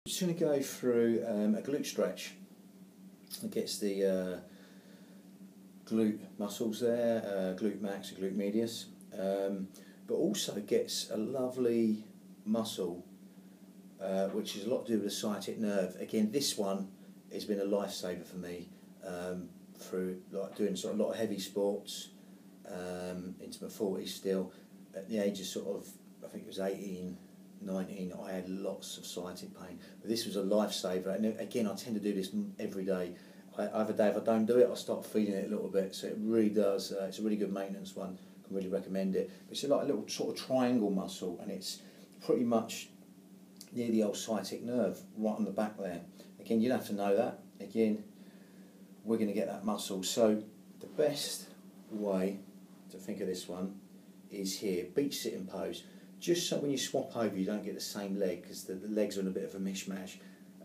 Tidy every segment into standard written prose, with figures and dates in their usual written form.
Just going to go through a glute stretch. It gets the glute muscles there, glute max and glute medius, but also gets a lovely muscle which is a lot to do with the sciatic nerve. Again, this one has been a lifesaver for me through doing sort of a lot of heavy sports into my 40s still. At the age of sort of, I think it was 18, 19, I had lots of sciatic pain, but this was a lifesaver. And again, I tend to do this every day. Either day, if I don't do it, I start feeling it a little bit. So it really does. It's a really good maintenance one. I can really recommend it. But it's like a little sort of triangle muscle, and it's pretty much near the old sciatic nerve, right on the back there. Again, you don't have to know that. Again, we're going to get that muscle. So the best way to think of this one is here, beach sitting pose. Just so when you swap over, you don't get the same leg, because the legs are in a bit of a mishmash.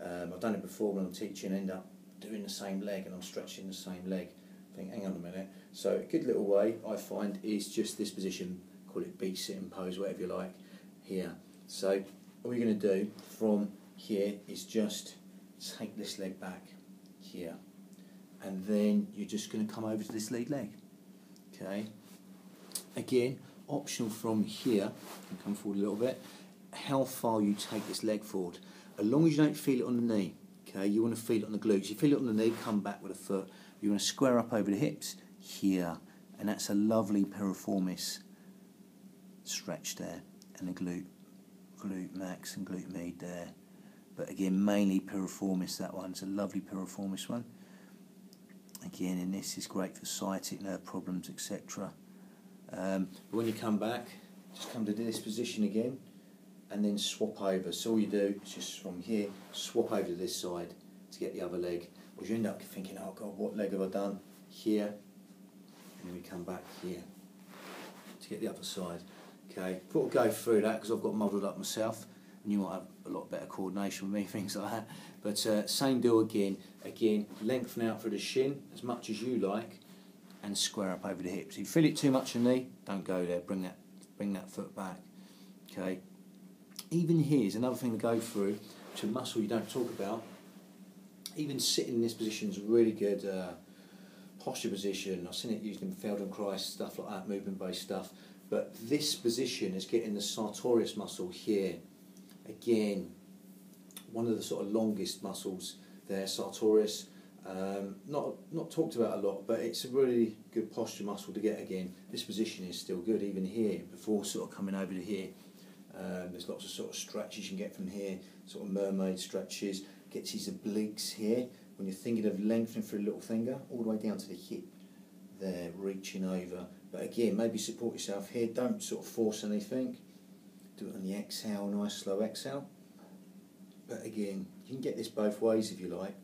I've done it before when I'm teaching, end up doing the same leg and I'm stretching the same leg. I think, hang on a minute. So a good little way I find is just this position, call it beach sitting pose, whatever you like, here. So all you're going to do from here is just take this leg back here, and then you're just going to come over to this lead leg. Okay. Again, optional from here, and come forward a little bit, how far you take this leg forward. As long as you don't feel it on the knee, okay, you want to feel it on the glutes. You feel it on the knee, come back with a foot. You want to square up over the hips here, and that's a lovely piriformis stretch there, and the glute max and glute med there. But again, mainly piriformis, that one's a lovely piriformis one. Again, and this is great for sciatic nerve problems, etc. But when you come back, just come to this position again and then swap over. So all you do is just from here swap over to this side to get the other leg, because you end up thinking, oh God, what leg have I done? Here, and then we come back here to get the other side. Okay, thought I'd go through that because I've got muddled up myself, and you might have a lot better coordination with me, things like that. But same deal again. Again, lengthen out through the shin as much as you like, and square up over the hips. If you feel it too much in the knee, don't go there. Bring that foot back. Okay. Even here is another thing to go through, which is a muscle you don't talk about. Even sitting in this position is a really good posture position. I've seen it used in Feldenkrais, stuff like that, movement-based stuff. But this position is getting the sartorius muscle here. Again, one of the sort of longest muscles there, sartorius. Not talked about a lot, but it's a really good posture muscle to get again. This position is still good, even here, before sort of coming over to here. There's lots of sort of stretches you can get from here, sort of mermaid stretches. Gets these obliques here, when you're thinking of lengthening through the little finger, all the way down to the hip there, reaching over. But again, maybe support yourself here, don't sort of force anything. Do it on the exhale, nice slow exhale. But again, you can get this both ways if you like.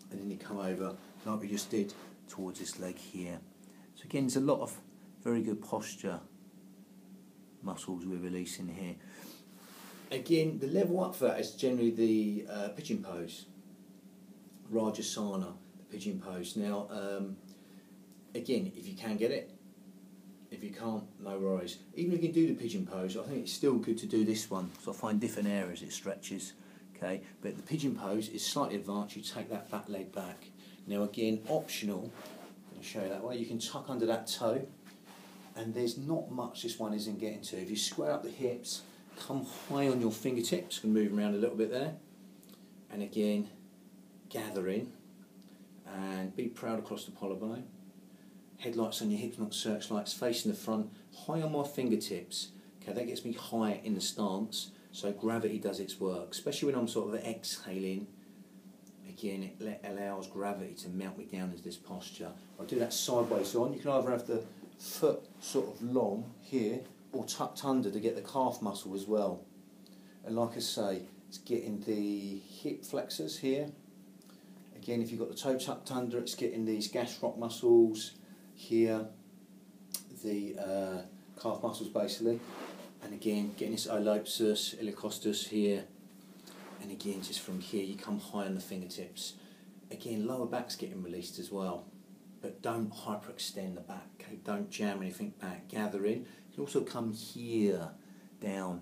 And then you come over, like we just did, towards this leg here. So again, there's a lot of very good posture muscles we're releasing here. Again, the level up for that is generally the pigeon pose, Ragasana, the pigeon pose. Now, again, if you can get it, if you can't, no worries. Even if you can do the pigeon pose, I think it's still good to do this one, so I find different areas it stretches. Okay, but the pigeon pose is slightly advanced. You take that back leg back. Now again, optional, I'll show you that way, you can tuck under that toe, and there's not much this one isn't getting to. If you square up the hips, come high on your fingertips, and move around a little bit there, and again, gather in, and be proud across the collarbone. Headlights on your hips, not searchlights, facing the front, high on my fingertips. Okay, that gets me high in the stance. So gravity does its work, especially when I'm sort of exhaling. Again, it allows gravity to melt me down into this posture. I'll do that sideways on. You can either have the foot sort of long here, or tucked under to get the calf muscle as well. And like I say, it's getting the hip flexors here. Again, if you've got the toe tucked under, it's getting these gastroc muscles here, the calf muscles basically. And again, getting this olopsis, ilicostus here, and again, just from here, you come high on the fingertips. Again, lower back's getting released as well, but don't hyperextend the back, okay? Don't jam anything back, gather in. You can also come here, down,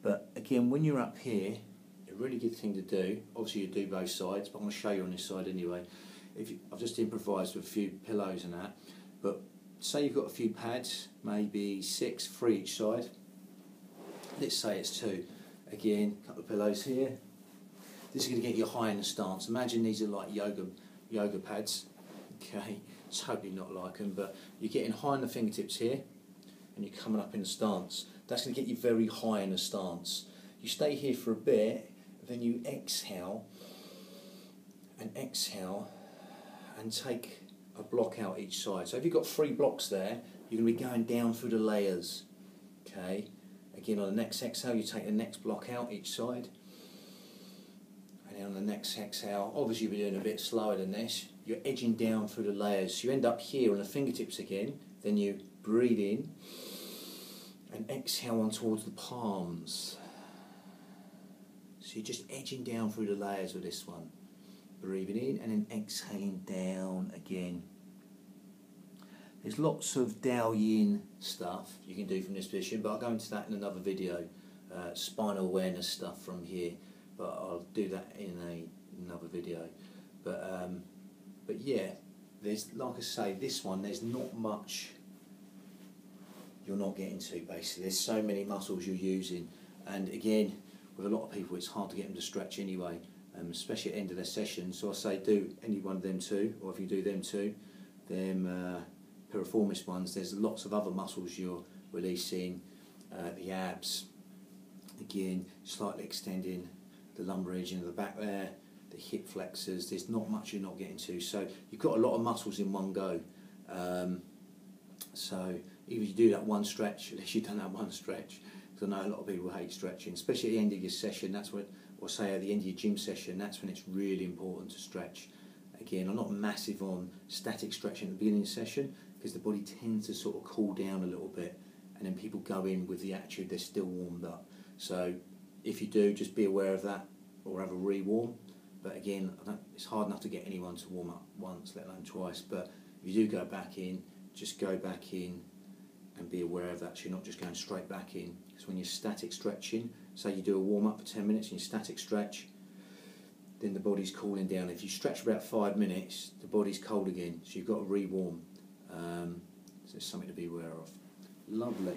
but again, when you're up here, it really good thing to do. Obviously you do both sides, but I'm going to show you on this side anyway. I've just improvised with a few pillows and that, but say you've got a few pads, maybe 6, 3 each side. Let's say it's 2. Again, a couple of pillows here. This is going to get you high in the stance. Imagine these are like yoga pads. Okay, it's hopefully not like them, but you're getting high in the fingertips here, and you're coming up in the stance. That's going to get you very high in the stance. You stay here for a bit, then you exhale, and take a block out each side. So if you've got 3 blocks there, you're going to be going down through the layers. Okay. Again, on the next exhale, you take the next block out each side. And then on the next exhale, obviously you'll be doing a bit slower than this. You're edging down through the layers. So you end up here on the fingertips again. Then you breathe in and exhale on towards the palms. So you're just edging down through the layers with this one. Breathing in and then exhaling down again. There's lots of Dao Yin stuff you can do from this position, but I'll go into that in another video. Spinal awareness stuff from here, but I'll do that in another video. But yeah, there's, like I say, this one, there's not much you're not getting to basically. There's so many muscles you're using, and again, with a lot of people, it's hard to get them to stretch anyway, especially at the end of their session. So I say do any one of them 2, or if you do them 2, them piriformis ones, there's lots of other muscles you're releasing, the abs, again, slightly extending the lumbar region of the back there, the hip flexors. There's not much you're not getting to, so you've got a lot of muscles in one go. So even if you do that one stretch, at least you've done that one stretch, because I know a lot of people hate stretching, especially at the end of your session. That's when, or say at the end of your gym session, that's when it's really important to stretch. Again, I'm not massive on static stretching at the beginning of the session, because the body tends to sort of cool down a little bit, and then people go in with the attitude they're still warmed up. So if you do, just be aware of that, or have a re-warm. But again, it's hard enough to get anyone to warm up once, let alone twice. But if you do go back in, just go back in and be aware of that, so you're not just going straight back in. Because when you're static stretching, say you do a warm-up for 10 minutes and you static stretch, then the body's cooling down. If you stretch for about 5 minutes, the body's cold again, so you've got to re-warm. So it's something to be aware of. Lovely.